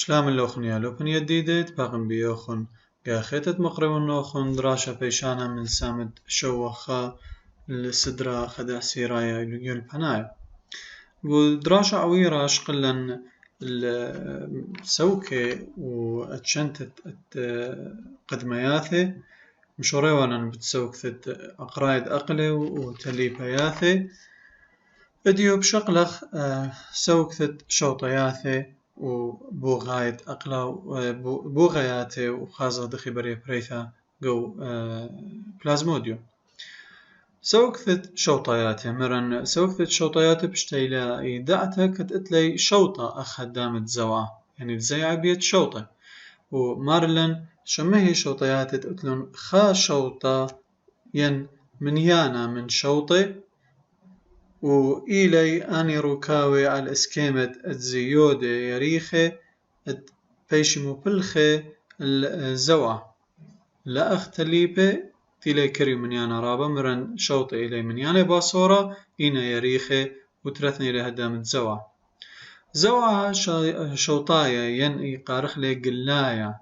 شلام اللوخن لوبن يديدت باقم بيوخن قاخيتت مقرب نوخن دراشة بيشانا من سامد شوخا السدرا خدا سيرايا يل بنايا ودراشة عويراش قلن السوكة واتشنتت قدمياثي مشوريوانا بتسوكثت أقرايد أقلي وتليبياثي اديو بشقلخ سوكثت شوطياثي وبوغايد أقلا بوغياتي وخازق دخي بريا بريثا جو بلازموديوم سوكثت شوطياتي مرن سوكثت شوطياتي بشتيلا يدعتك تتلي شوطة أخدامت زوا يعني زي عبيت شوطة ومارلن شمهي شوطياتي تقتلون خا شوطة ين من يانا من شوطة وإلي أني روكاوي على اسكيمة الزيودة يريخي بيشمو بلخي الزوا لا أختليبه تيلي كري من يانا رابا مرن شوطة إلي من يانا باصورة إنا يريخي وترثني لهدام الزوا زوا شوطايا ين يقارخ لي قلايا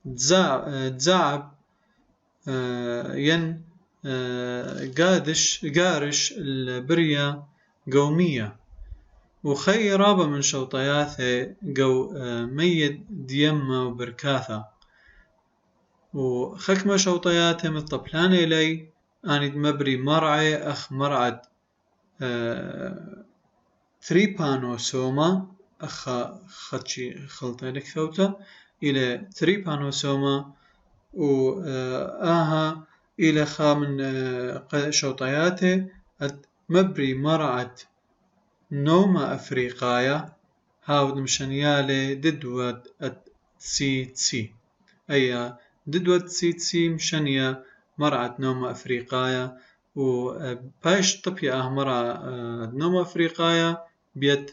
تزعب ين قارش البرية قومية وخي رابا من شوطياثي قو ميد ديما وبركاثة وخكمة شوطياثي مطبلان إلي أني مبري مرعي أخ مرعد 3 بانو سوما أخ خدشي خلطة لك ثوتا إلى 3 بانو سوما وآها إلى خامن شوطياته مبري مرعت نوما أفريقايا هاود مشانيالي ددوة تسي أي ددوة تسي مشانيا مرعت نوما أفريقايا وباش طبيعة مرع نوما أفريقايا بيت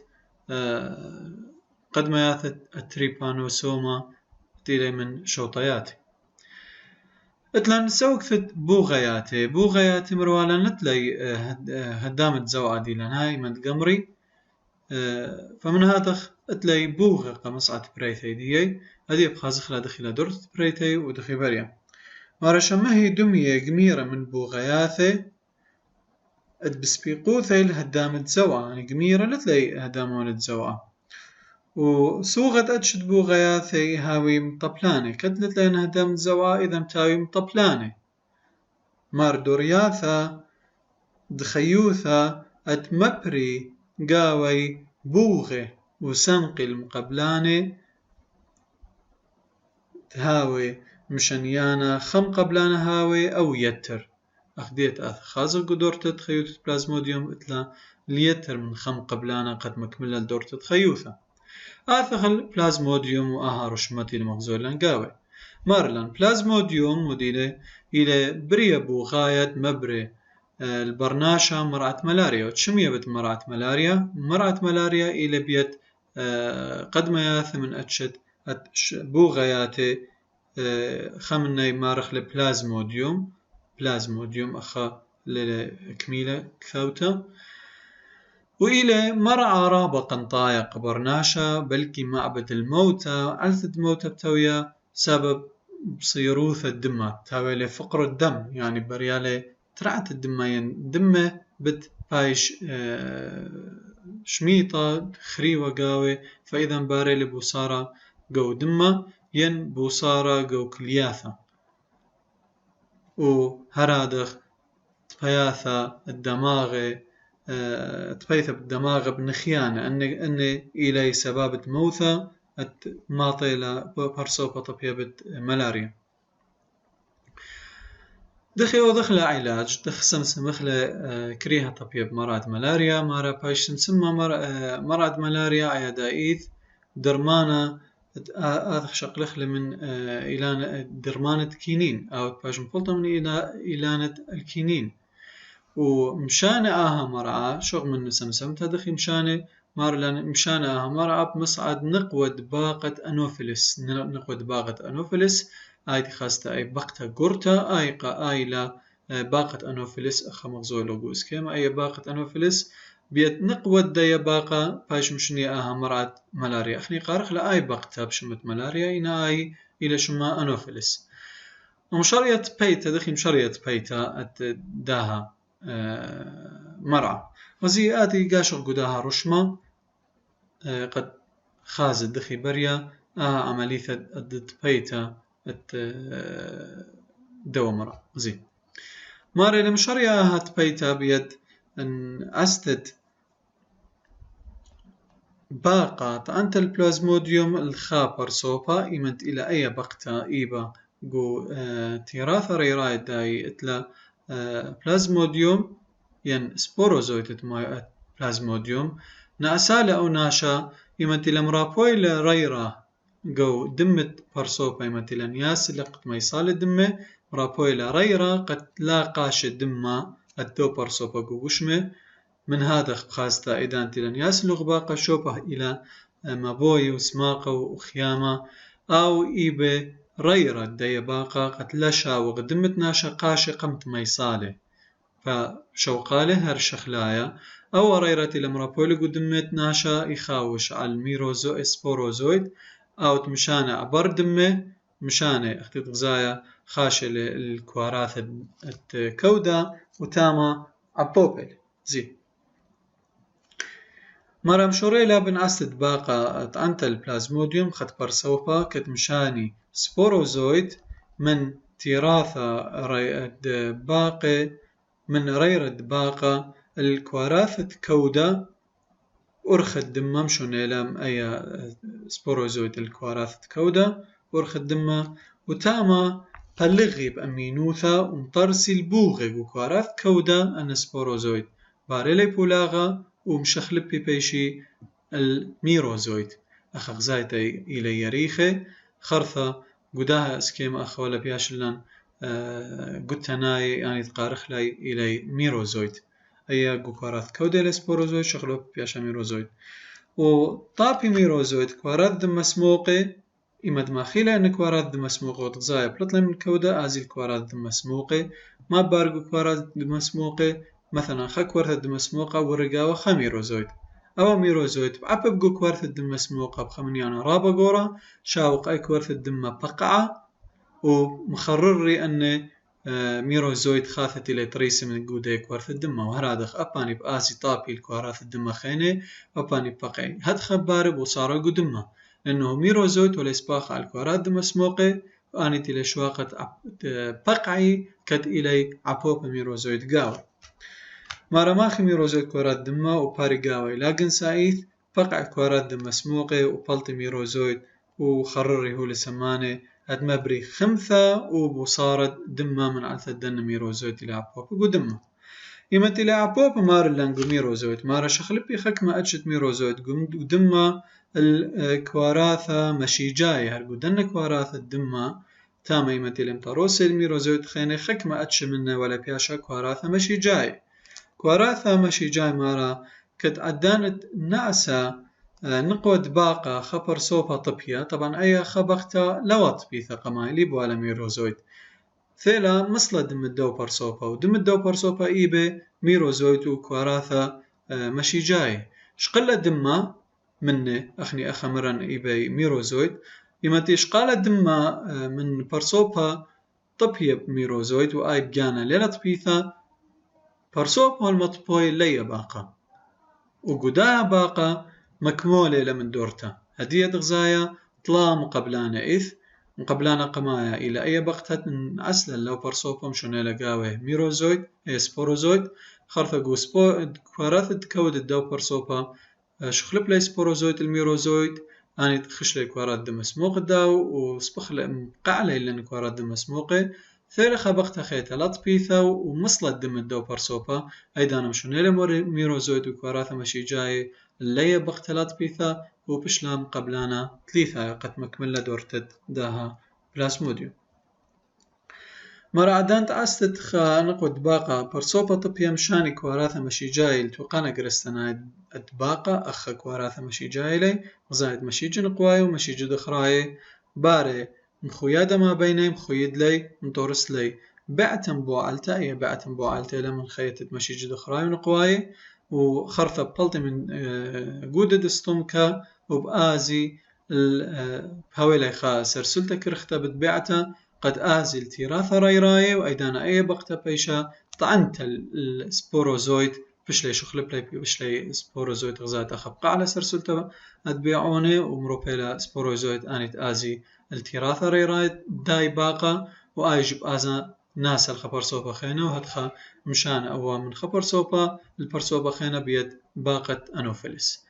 قد ما ياثت التريبانو سوما تيلي من شوطياتي اتلان سوكثت بوغياتي مروالا نتلي هدامت زوعة ديلان هاي مد قمري فمن هاتخ اتلي بوغة قمصعة بريثي ديي هذه بخازخ لا دخل درت بريثي ودخي بريا مارشمهي دمية قميرة من بوغياتي اتبسبيقوثي الهدامت زوعة يعني قميرة لتلي هدامون زوعة وسوغت أتشد بوغياثي هاوي مطبلاني كدلت لين هدام زوا إذا متاوي مطبلاني مار دورياثا دخيوثا أتمبري قاوي بوغي وسنقي المقبلاني هاوي مشانيانا خم قبلانة هاوي أو يتر أخديت خازق دورتة تخيوث بلازموديوم إتلا ليتر من خم قبلانة قد مكملة دورتة تخيوثا آثخل بلازموديوم وآها رشمتي المغزول لنقاوي مارلان بلازموديوم مديلة إلى بريا بوغاية مبري البرناشة مرعة ملاريا وتشمية بت مرعة ملاريا إلى بيت قد ما ياث من أتشد بوغاياتي خمني مارخ لبلازموديوم أخا لكميلة كثوتا وإلى مرعى رابقا طايق برناشا بلكي معبد الموتى علثة موتى بتويا سبب صيروث الدمة تاوي لفقر الدم يعني بريالي ترعت الدمين دمة بت بايش شميطة خريوة قاوي فإذا باري لبوصارة قو دمة ين بوصارة قو كلياثة وهرادخ تبياثة الدماغي تبيث بالدماغ بنخيانة أن إلي سبابة موثى ماطيلة برصوبة طبيبة ملاريا دخل علاج سمسمخلة كريها طبيب مرض ملاريا مارا باش سمسمة مرض ملاريا عيادائيث درمانة آذخ شقلخلة من إلانة درمانة كينين أو باش مفلطة من إلانة الكينين ومشان آها مرعى شغل من سمسم تدخي مشان مارلان مشان آها مرعى بمصعد نقود باقة أنوفيلس آيدي خاصة أي بقتا قرتا آي لا باقة أنوفيلس أخا مغزولو قوس كيما أي باقة أنوفيلس بيت نقوة دايا باقة باش مشني آها مرعد ملاريا أخني قارخ لآي بقتا بشمت ملاريا إنا آي إلى شما أنوفيلس ومشارية بيتا دخي مشارية بيتا داها مرعى وزي آتي قاشق قداها رشمة قد خازت دخي بريا عملية الدد بيتا دوا مرعى زي ماري لمشارية هات بيتا بيد أن أستد باقة أنت البلازموديوم الخابر صوبا إيمنت إلى أي بقتا إيبا جو تيراث ريراي داي إتلا بلازموديوم ين سبوروزويت بلازموديوم نأسالة أو ناشا إيمنت إلى مرابوي لريرا جو دمت برصوبا إيمنت إلى نياس لقت ما يصال دمه مرابوي لريرا قد لا قاش دمه الدو برصوبا جو وشمه من هذا خاصة إذا أنت لن يسلغ باقة شوبه إلى مبوي وسماقة وخيامة أو إيبه ريرة دي باقة قد لشا وقدمت ناشا قاشة قمت ميصالة فشوقاله هر شخلايا أو ريرة لمرابولي قدمت ناشا يخاوش على الميروزو اسبوروزويد أو تمشانة عبر دمه مشانة اختيط غزايا خاشة للكوارات الكودة وتاما عبوبل زي مرة مشوري لابن أسد باقة أنت البلازموديوم خد برسوبا كتمشاني سبوروزويد من تيراثة باقة من ريرد باقة الكواراثة كودة أرخد دمم شونيلم أي سبوروزويد الكواراثة كودة أرخد دمم وتاما بلغي بأمينوثا ومطرسي البوغي وكواراث كودة أن سبوروزويد باريلي بولاغا ومشخلب بيبيشي الميروزويد أخغزايت إلى يريخي خرثة قداها اسكيم أخوال بياشلان قدتناي يعني تقارخ لي إلى ميروزويد أي قوكارات كودة لسبوروزويد شخلب بياشا ميروزويد وطابي ميروزويد كوارات دم مسموقي إما دماخيلة أن كوارات دم مسموقي وتغزايا بلطلة من الكودة آزي الكوارات دم مسموقي ما بارقو كوارات دم مسموقي مثلا خك ورثة دم مسموقة ورقاوة خميروزويد أو ميروزويد بعبب جو كورثة دم مسموقة بخمنيانا رابا قورا شاوق أي كورثة دم بقعة ومخرري أن ميروزويد خاثت إلى تريس من جودة كورثة دم وهرادخ أباني بآسي طابي الكوارث الدم خيني أباني بقعي هاد خبارب وصارا قدمه لأنه ميروزويد ولا يسباخ على الكوارث دم مسموقة وأني تلي شواقة بقعي كد إلي عبوب ميروزويد قاوي مارا ماخي ميروزويد كوارات دمه وباريقاوي لاقن سايث بقع كوارات دم مسموقة وبلطي ميروزويد وخرري هو لسمانه هاد مبري خمثة وبصارت دمه من عثة دن ميروزويد إلى عبوب ودمه يمت إلى عبوب مار اللانقو ميروزويد مارا شخلبي خكمة أجت ميروزويد ودمه الكواراثة مشيجاي هرقو دن كواراثة دمه تاما يمت إلى مطاروسي الميروزويد خيني خكمة أتش منه ولا بياشا كواراثة مشيجاي كواراثة مشيجاي مارا كت عدانت نعسا نقوة باقة خبر صوبة طبية طبعا أي خبقتا لوط بيثا قمايلي بوالا ميروزويد ثيلا مصلا دم الدوبر صوبة ودم الدوبر صوبة إيبي ميروزويد وكواراثة مشيجاي شقل دمه منه أخني أخمرا إيبي ميروزويد يمتي شقال دمه من برصوبة طبية بميروزويد وآي بجانا ليلة بيثا برصوبة المطبوي لي باقة وقدا باقة مكمولة لمن دورتا هدية غزايا طلا مقبلانا إث مقبلانا قمايا إلى أي بقتة أصلا لو برصوبة مشوني لقاوه ميروزويد سبوروزويد خرثة قو كواراثة كود الدو برصوبة شخلب لي سبوروزويد الميروزويد أني تخش لي كوارات دم مسموق داو وسبخ لي مقع لي لأن كوارات دم مسموقة ثيرا خبقتها خيتا لطبيثا ومصلة دم الدو برصوبة أيضا مشوني ميروزويد وكواراثة مشي جاي اللي بقتها لطبيثا وبشلام قبلانا ثلاثة قد مكملة دورتد داها بلازموديوم مرة عدانت أستد نقود باقة برصوبة طبيا مشاني كواراثة مشي جاي لتوقانا قرستنا باقة أخ كواراثة مشي جاي لي وزايد مشي جنقواي ومشي جد أخراي باري مخويادة ما بيني مخويد لي مطورس لي بعتم بوعلتا أي بعتم بوعلتا لمن خيتت مشي جد أخراي ونقواي وخرثة بلطي من جودد ستومكا وبآزي بهاويلي خا سرسلتا كرختا بتبعتا قد آزي التراثة راي وأيدانا أي بقتا بيشا طعنت السبوروزويد بشلي شخل بلاي بشلي سبوروزويد غزات أخبقى على سرسلتا أتبيعوني ومروبيلا سبوروزويد آنت آزي التراثة راي داي باقا وآيجب آزا ناس الخبر صوبا خينا وهدخا مشان أو من خبر صوبا البرصوبا خينا بيد باقة أنوفيلس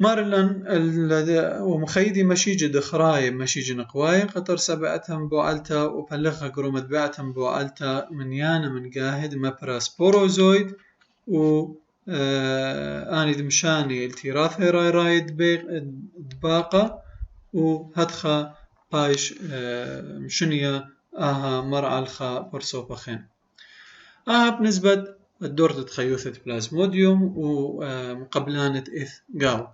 مارلان ومخيدي مشيج دخراي مشيج نقواي قطر سبعتهم بوالتا وبلغها قرومت بعتهم بوالتا من يانا من قاهد مبرا سبوروزويد و آني دمشاني التراثي راي دباقة وهدخا بايش مشنية آها مرعى الخا برصوبا خين بالنسبة الدورة تخيوثة بلازموديوم ومقبلانة إث قاو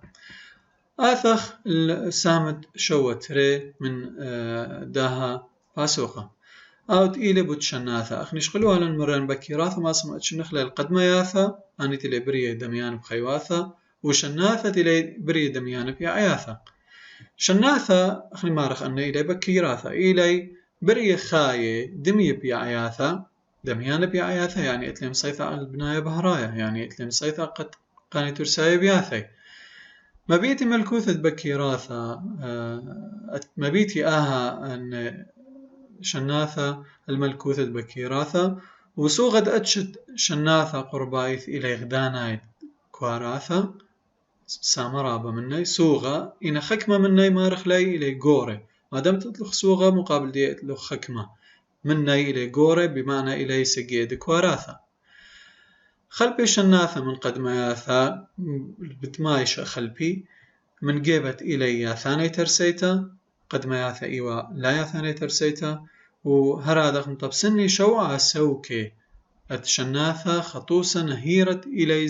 آثخ السامت شوت ري من داها باسوخة أوت إيلي بوتشناثة أخ نشغلوها لنمرن بكيراثة ما سمعتش نخلى القدمة ياثة أني تلي بريه دميان بخيواثة وشناثة تلي بريه دميان بيعياثة شناثة أخني مارخ أني إلي بكيراثة إلي بريه خاية دمي بيعياثة دميان بيعياثة يعني إتلم صيثة على البناية بهرايا يعني إتلم صيثة قد قاني ترساية بياثي ما بيتي ملكوثة بكيراثة ما بيتي أن شناثة الملكوثة بكيراثة وسوغد أتشد شناثة قربايث إلى غدانايد كواراثة سامرابة مني سوغة إن خكمة مني مارخ لي إلى قوري ما دام تطلق سوغة مقابل دي أتلق خكمة مني إلى قوري بمعنى إلى سجيد كواراثة خلبي شناثة من قدمياثة بتمايش خلبي من جيبت إلي ثاني ترسيتا قدمياثة إيوا لا ثاني ترسيتا وهرادخ مطبسني شوعة سوكي أتشناثة خطوسة نهيرت إلي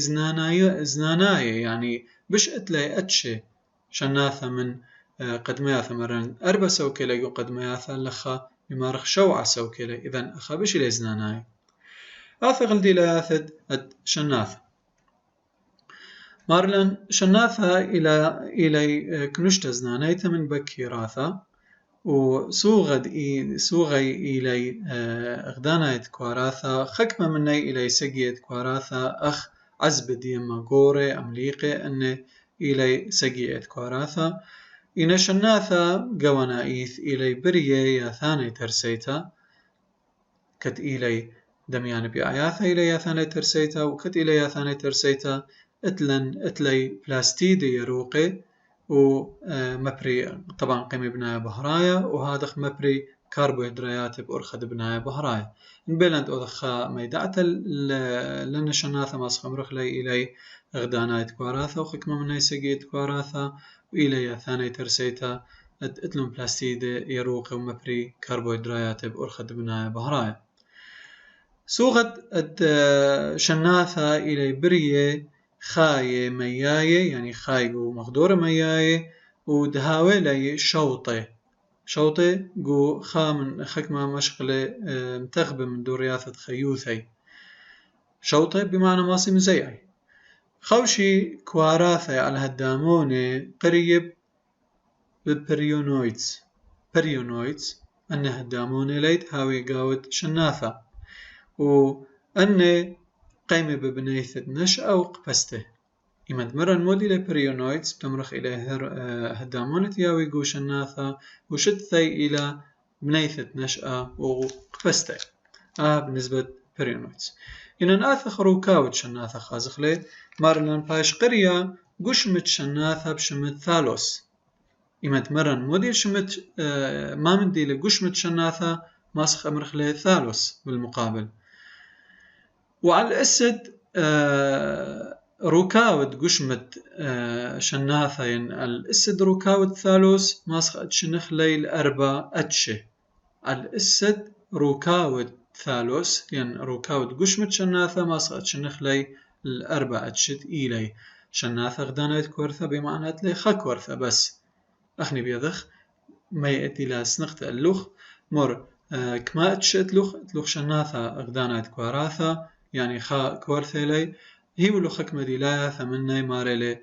زناناي يعني بش أتلي أتشي شناثة من قدمياثة مرن أربع سوكي ليقو قدمياثة لخا بمارخ شوعة سوكي لي إذن أخا بش إلي زناناي آثغل دي لياثد شناثة مارلن شناثة إلى كنشت زنانيتا من بكيراثة وسوغي إلي أغدانايت كواراثة خكمة مني إلي سجيت كواراثة أخ عزب ديما قوري أمليقي أن إلي سجيت كواراثة إن شناثة قوانايث إلي بريه ثاني ترسيتا كت إلي دميان بأعياثة إلي ثاني ترسيتا وكت إلي ثاني ترسيتا اتلي بلاستيدي يروقي ومبري طبعا قيمة بناية بهرايا وهذا مبري كربوهيدرات بأرخد بناية بهرايا نبلند أضخا ميدعت لأن شناثة ماسخ مرخ لي إلي غدانايت كواراثة وخكمة من سجيت كواراثة وإلي ثاني ترسيتا اتلم بلاستيدي يروقي ومبري كربوهيدرات بأرخد بناية بهرايا سوغت شناثة إلي بريه خاية مياية يعني خاي جو مخدورة مياية ودهاوي لي شوطة جو خا من خكمة مشغلة متغبة من دورياثة خيوثي شوطة بمعنى ماسي مزيعي خوشي كواراثي على هالدامونة قريب بالبريونويدز أن هالدامونة ليت هاوي قاود شناثة وأن قيمة ببنيثة نشأة وقبسته إما تمرن مودي لبريونويدز بتمرخ إلى هدامونة ياوي قوش الناثة وشتثي إلى بنيثة نشأة وقبسته بالنسبة بريونويدز إن ناثة خروكاوت شناثة خازخ لي مارلان باش قرية قشمت شناثة بشمت ثالوس إما تمرن مودي شمت ما مندي لقشمت شناثة ماسخ أمرخ لي ثالوس بالمقابل وعلى الأسد روكاود قشمت شناثين الأسد روكاود ثالوث ماسخ أتشنخ ليل أربع أتشه الأسد روكاود ثالوث يعني روكاود قشمت شناثة ماسخ أتشنخ ليل الأربع أتشت إلي شناثة غدانيت كورثة بمعنى لي خاك ورثة بس أخني بيضخ ما يأتي لا سنخت اللخ مر كما أتشت لخ شناثة غدانيت كوراثة يعني خا كورثة لي هي ولو خك مديلا ثمني مارلي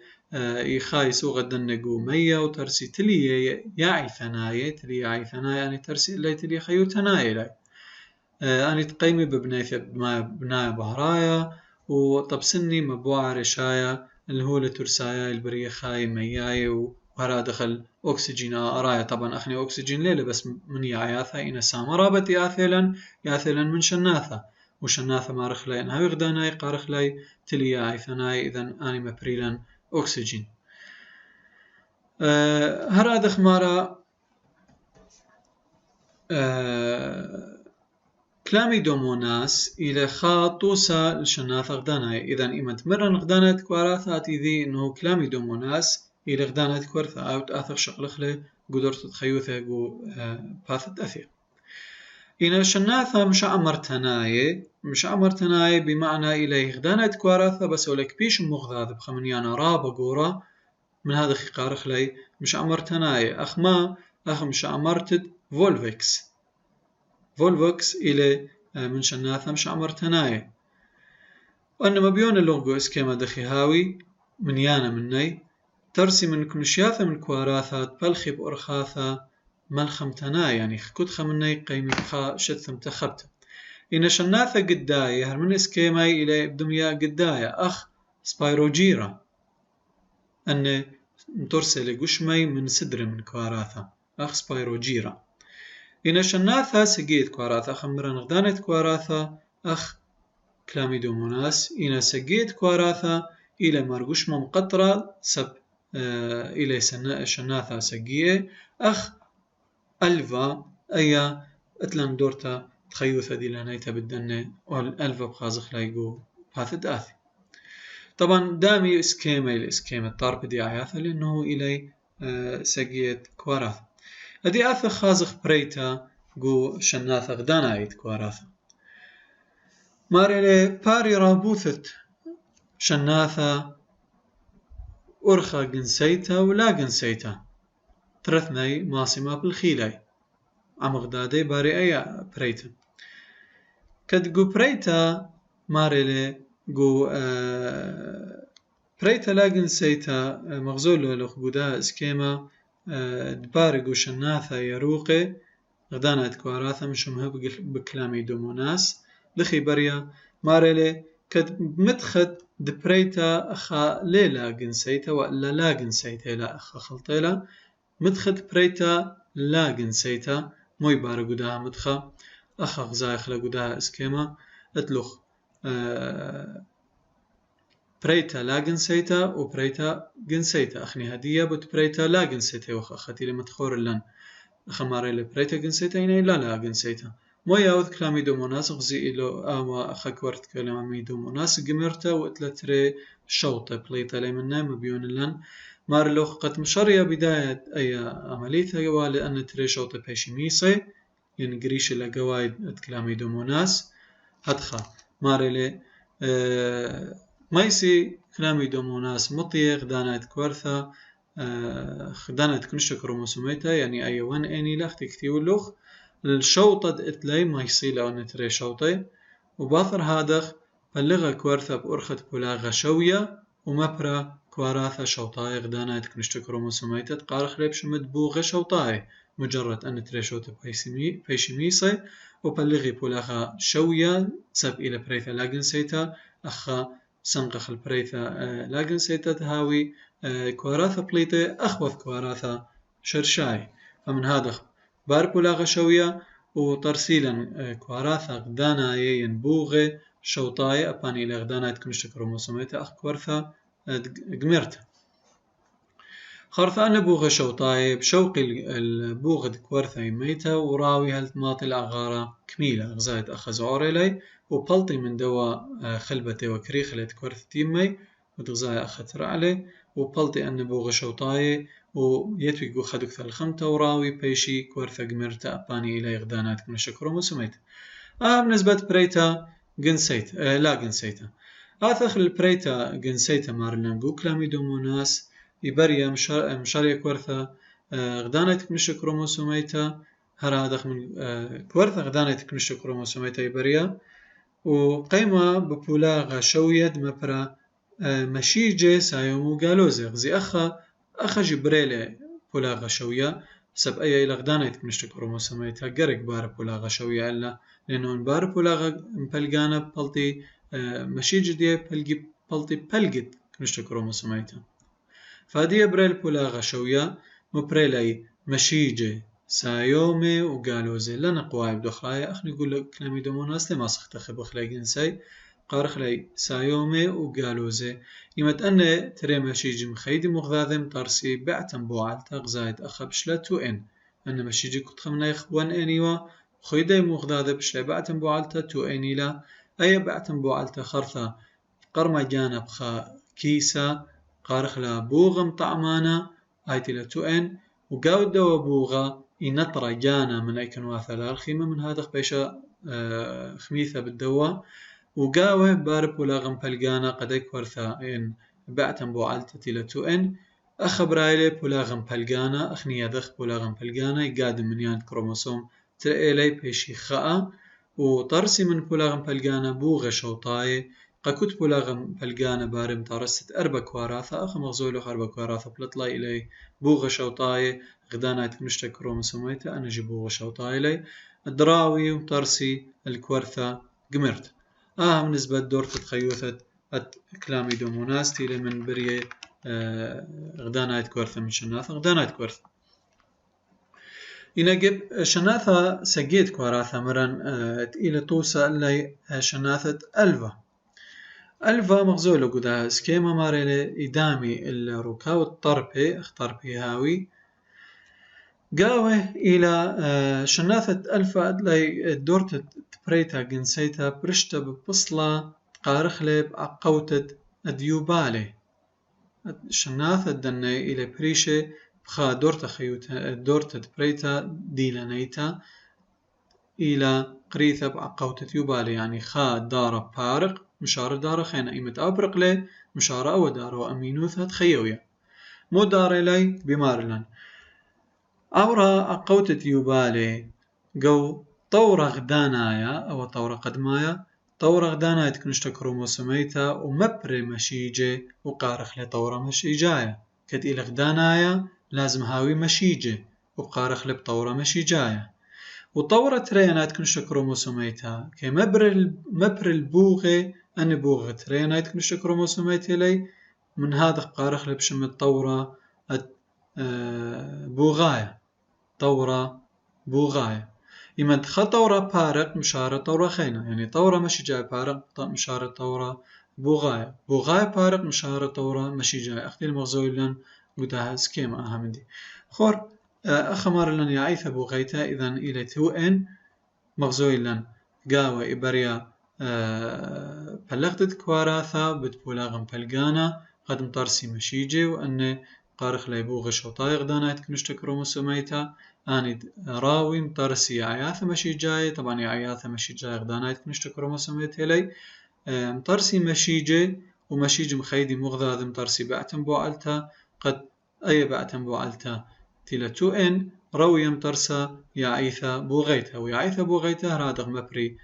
يخاي سوغ الدنقو مية وترسي تلي ياعي ثنايا تلي ياعي ثنايا يعني ترسي اللي تلي خيو ثنايا لي أنا تقيمي ببناية بهرايا وطبسني مبوع رشايا اللي هو لترسايا البرية خاي مياي وهرا دخل أكسجين أرايا طبعا أخني أكسجين ليلة بس من يعياثا إن سامرابت ياثلا من شناثا وشناثا ما رخلاي إنها يغداناي قارخلاي تلي ياعي ثناي إذن أني مبريلا أكسجين هرا دخ مارا كلامي دوموناس إلى خاطوسا لشناث غداناي إذن إما تمرن غدانات كواراثاتي ذي إنه كلامي دوموناس إلى غدانات كورثا أو تأثر شغلخلي قدرت تخيوثة جو باثت أثير إن شناثا مش أمرتناي بمعنى إلى غدانات كواراثا بس ولك بيش مغذاذ بخمنيانا رابا قورا من هذا خيقار خلي مش أمرتناي أخ مش أمرتد فولفوكس إلى من شناثا مش أمرتناي وأنما بيون اللغو إسكيما دخي هاوي من يانا مني ترسي من كنشياثا من كواراثات بلخي بأرخاثا ملخمتناي يعني كد خمني قيمي خا شثم تخبت إن شناثا قداية هرمن إسكيماي إلى بدميا قداية أخ سبايروجيرا أن ترسل قشمي من سدر من كواراثا أخ سبايروجيرا إن شناثا سجيت كواراثا خمرا غدانت كواراثا أخ كلاميدوموناس إن سجيت كواراثا إلى مرقش مقطرة سب إلى شناثا سجية أخ ألفا أي أتلان دورتا تخيوثا دي لانيتا بالدنة والألفا بخازخ لايقو باثت آثي طبعا دامي الإسكيمة الطارب دي عياثا لأنه إلي سجيت كواراثا هذه آثا خازخ بريتا جو شناثا غدانا عيد كواراثا ماريلي باري رابوثت شناثا أرخا جنسيتا ولا جنسيتا ترثني ماسما بالخيلاي عم غدادي باري أي بريتا كد جو بريتا ماريلي جو بريتا لا جنسيتا مغزولو لخبودا اسكيما دبارقو شناثا يروقي غدانا كواراثا مشمها بكلامي دوموناس لخي بريا ماريلي كد مدخد دبريتا أخا ليلا جنسيتا وإلا لا جنسيتا لا أخا خلطيلا مدخد بريتا لا جنسيتا موي بارقو دا مدخا أخا غزاي خلقو دا اسكيما اتلوخ بريتا لا جنسيتا وبريتا جنسيتا أخني هدية بوت بريتا لا جنسيتا وخ أخاتي لما تخور اللن أخماري لبريتا جنسيتا إني لا جنسيتا مو ياوذ كلامي دوموناس غزي إلو آما أخاكورت كلامي دوموناس قمرتا وإتلتري شوطة بليتا لي مننا مبيون اللن مارلوخ قد مشاريا بداية أي عمليتها جوالي أن تري شوطة بيشي ميسي يعني قريش إلا قوايد كلامي دوموناس هدخا مارلي مايسي كلامي دوموناس مطية غدانات كورثا خدانات كنشة كروموسوميتا يعني أي وان أني لختي كتيو اللوخ الشوطة اتلي مايسي لو نتري شوطي وباثر هادخ بلغة كورثا بأرخة بلاغة شوية ومبرا كواراثا شوطاي غدانات كنشة كروموسوميتا تقارخ ليبش مدبوغة شوطاي مجرد أن تري شوطة بيشي ميسي وبلغي بلاغة شوية سب إلى بريثا لاجنسيتا أخا سنقخ البريثا لاجن سيتا تهاوي كواراثا بليتي أخوث كواراثا شرشاي فمن هذا باربولا غشوية وترسيلا كواراثا غدانا ينبوغي شوطاي أباني إلى غدانا تكونش كروموسوميتا أخ كوارثا قمرتا خرثا نبوغ شوطاي بشوق البوغ كوارثا يميتا وراوي هالتماطي الأغارة كميلة غزايد أخذ عوريلي وبلطي من دوا خلبتي وكريخلة كورث تيمي وتغزاي أخذ رعلي وبلطي أن بوغ شوطاي ويتوي قو خدوك ثالخمتا وراوي بيشي كورثا قمرتا أباني إلى غدانات كنشا كروموسوميتا بالنسبة بريتا جنسيت لا جنسيتا آثخ البريتا جنسيتا مارلنقو كلامي دوموناس يبريا مشاريا كورثا غدانات كنشا كروموسوميتا هرا دخ من كورثا غدانات كنشا كروموسوميتا يبريا وقيمة ببولاغة شوية مبرا مشيجة سايومو قالوزي غزي أخا جبريلة بولا غشوية سب أي لغدانيت كنشت كروموسوميتها قرق بار بولا غشوية إلا لأنه بار بولا مبلغانا بلتي مشيجة دي بلتي بلغت كنشت كروموسوميتها فهدي بريل بولا غشوية مبريلي مشيجة سايومي وقالوزي لنا قواعد دخلايا أخني يقول لك كلامي دمون أصلي ما سختخ بخلاي جنسي قارخ لي سايومي وقالوزي يمت أن تري مشيجي مخيدي مغذاذي مطرسي بعتن بوعالتا غزايد أخا بشلا 2n أن مشيجي كنت خمنايخ 1n يوا خيدي مغذاذي بشلا بعتن بوعالتا 2n لا أي بعتن بوعالتا خرثة قرما جانب خا كيسا قارخ لا بوغم طعمانا هايتي لا 2n وقاود دوا بوغا ينطر جانا من أيكن واثلا الخيمة من هذا خبيشة خميثة بالدوا وقاوه بارب ولا غمبلغانا قديك ورثا إن بعتن بوعالتتي ل 2n أخبرايلي بولا غمبلغانا أخني يدخ بولا غمبلغانا يقادم من يان كروموسوم ترئيلي بيشي خاء وطرسي من بولا غمبلغانا بوغة شوطاي قاكوت بولا غمبلغانا بارم تارست أربع كواراثا أخ مغزولو أربع كواراثا بلطلاي إلي بوغة شوطاي غدانا يتكمشتا كروموسوميتا أنا جي بوغة شوطاي إلي الدراوي وطرسي الكورثا قمرت بالنسبة لدور تخيوثة كلامي دوموناستي لمن بريه غدانايت كورثة من شناثة غدانايت كورثة ينجب شناثة سجيت كوراثة مرن إلى توسا اللي شناثة ألفا مغزولو قدا سكيما ماريلي إدامي الركاو الطربي اختربي هاوي قاوه إلى شناثة ألفا اللي دورت بريتا جنسيتا برشتا ببصلة قارخلي بعقوتة ديوبالي شناثة دني إلى بريشة بخا دورتا خيوتا دورتا بريتا ديلانيتا إلى قريثة بعقوتة ديوبالي يعني خا دارة بارق مشارة دارة خينا إيمت أبرق لي مشارة أو دارة وأمينوثة تخيوية مو دارة لي بمارلان أورا عقوتة ديوبالي قو طورة غدانايا أو طورة قدمايا طورة غدانايا تكنشتا كروموسوميتا ومبري مشيجة وقارخ لي طورة مشيجايا كد إلى غدانايا لازم هاوي مشيجة وقارخ لي بطورة مشيجايا وطورة ترينا تكنشتا كروموسوميتا كي مبر البوغة أن بوغة ترينا تكنشتا كروموسوميتا لي من هذا قارخ لي بشم الطورة بوغايا طورة بوغايا إما دخل طورة بارق مشارة طورة خينا يعني طورة مشي جاي بارق مشارة طورة بوغايا بارق مشارة طورة مشي جاي أختي المغزوي لن قدها سكيما أهم دي خور أخمار لن يعيث بوغيتا إذن إلى 2n مغزوي لن قاوة إبريا بلغتت كواراثا بتبولاغم بلغانا قد مطرسي مشيجي وأن قارخ ليبوغ شوطايق دانايت كنشتا كروموسوميتا أني راوي مطرسي عياثة مشي جاي طبعا عياثة مشي جاي غدانايت كنشتا كروموسوميتا لي مطرسي مشيجي ومشيجي مخيدي مغذاذ مطرسي بعتن بوعلتا قد أي بعتن بوعلتا تيلا 2n روي مطرسا يعيثة بوغيتا ويعيثة بوغيتا رادغ مبري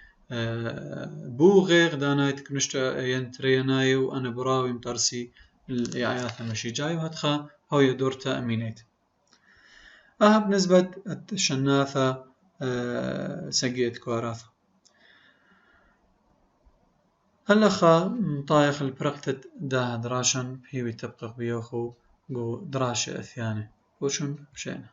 بوغي غدانايت كنشتا ينتريناي وأنا براوي مطرسي العياثة مشي جاي وهدخا هو يدور تأمينيت بالنسبة الشناثة سجيت كواراثة هلخا مطايخ البرقتت دا دراشن بيوي تبقى بيوخو قو دراشة أثياني وشن بشينا